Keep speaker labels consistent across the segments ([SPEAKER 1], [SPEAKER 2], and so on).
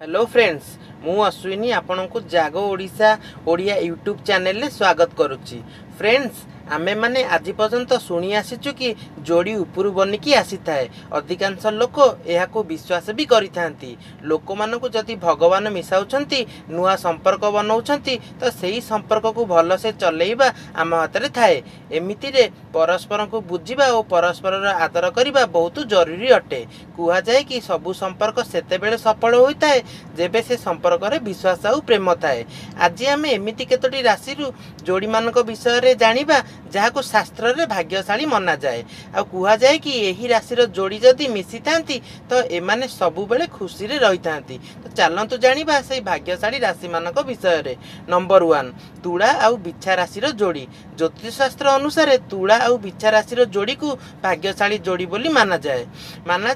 [SPEAKER 1] Hello friends मु अश्विनी आपण को जागो ओडिशा ओडिया यूट्यूब चैनल ले स्वागत करुच्ची। फ्रेंड्स आमे माने आज पर्यंत शुणी आसीचु कि जोड़ी उपरु बनिकी आसी थाए। अधिकांश लोक यह विश्वास भी करिथांती। लोक मानकु जदि भगवान मिसाउछंती नुआ संपर्क बनाउछंती तो सही संपर्क को भल से चलेइबा आम हाथ थाए। एमिति रे परस्पर को बुझिबा और परस्पर आदर करिबा बहुत जरूरी अटे। कुहा जाए कि सबु संपर्क सेते बेले सफल होइताए जेबे से संपर्क रे विश्वास और प्रेम थाए। आज आमे एमिति केतोटी राशि रु जोड़ी मानक विषय रे जानिबा जहाँ शास्त्र रे भाग्यशाली मना जाए। आ कुहा जाए कि यही राशि जोड़ी जदि मिसी थांती तो एमाने सबु बेले खुशी रे रही थांती। तो चलंतु जानिबा से भाग्यशाली राशि मानक विषय रे। नंबर 1 तुला आउ बिछा राशि जोड़ी। ज्योतिष शास्त्र अनुसार तुला आउ बिछा राशि जोड़ी को भाग्यशाली जोड़ी बोली माना जाए।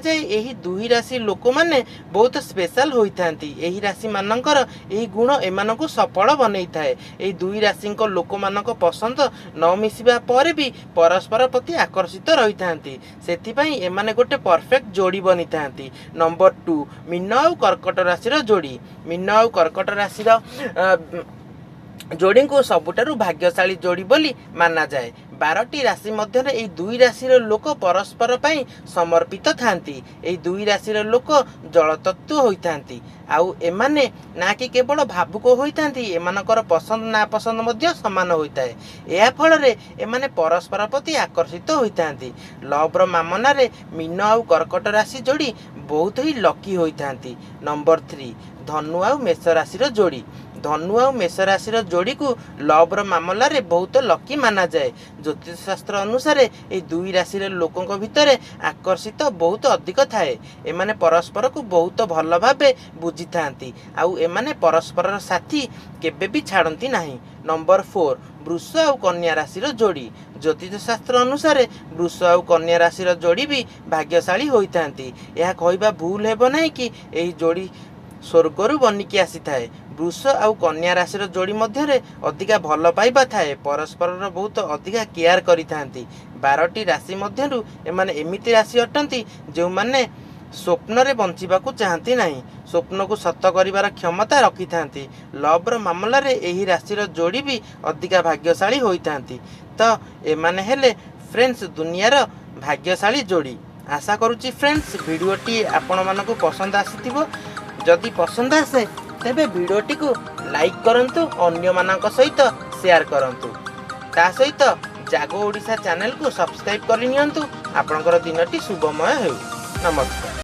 [SPEAKER 1] यही दुई राशि लोक माने बहुत स्पेशल होइथांती। यही राशि मानकर यही गुण एमानकु सफल बनै थाए। एही दुई राशि लोक मानक पसंद न मिसिबा पर भी परस्पर प्रति आकर्षित रही थांती। सेथिपई एमाने गोटे परफेक्ट जोड़ी बनी थांती। नंबर 2 मीन और कर्कट राशि जोड़ी। मीन और कर्कट राशि जोड़ी को सबुठारु भाग्यशाली जोड़ी बोली माना जाए। 12टी राशि मध्य यही दुई राशि लोक परस्पर पई समर्पित थांती। यही दुई राशि लोक जलतत्व होइथांती। आउ एमाने ना कि केवल भावुक होइथांती, एमानकर पसंद ना पसंद मध्य समान होइताए। एहा फल रे एमाने परस्पर प्रति आकर्षित होइथांती। लव रो मामला रे मीन आउ कर्कट राशि जोड़ी बहुत ही लकी होइथांती। नंबर 3 धनु आउ मेष राशि जोड़ी। धनु आउ मेष राशि जोड़ी को लव रो मामला रे बहुत लकी माना जाए। ज्योतिष शास्त्र अनुसार ये दुई राशि लोकों भितर आकर्षित बहुत अधिक थाए। एमाने परस्पर को बहुत भल भावे बुझी थांती। आउ एमाने परस्पर साथी केबे भी छाड़ती नहीं। नंबर 4 वृष आउ कन्या राशि जोड़ी। ज्योतिष शास्त्र अनुसार वृष आउ कन्या राशि जोड़ी भी भाग्यशाली होइथांती। यह कहबा भूल हेबो नहीं कि एही जोड़ी स्वर्गरु बनिकी आसी थाए। वृष आउ कन्या राशि जोड़ी मध्य अधिका भल पाइबा थाए। परस्पर बहुत अधिका केयर करिथांती। 12टी राशि मध्यरु एमाने एमिति राशि अटंती जो माने स्वप्न रे बंचिबा को चाहती नहीं, स्वप्न को सत करिवार क्षमता रखी थांती। लव रो मामला रे एही राशि जोड़ी भी अधिका भाग्यशाली होइथांती। तो एमाने हेले फ्रेंड्स दुनियार भाग्यशाली जोड़ी। आशा करुच्ची फ्रेंड्स वीडियोटी आपण मानकु पसंद आसीथिबो। जदि पसंद आसे तेबे वीडियोटी को लाइक करंतु, अन्य मानक सहित शेयर करंतु। ता सहित जागो ओडिशा चैनल को सब्सक्राइब करि नियंतु। आपनकर दिनटी शुभमय हेउ। नमस्कार।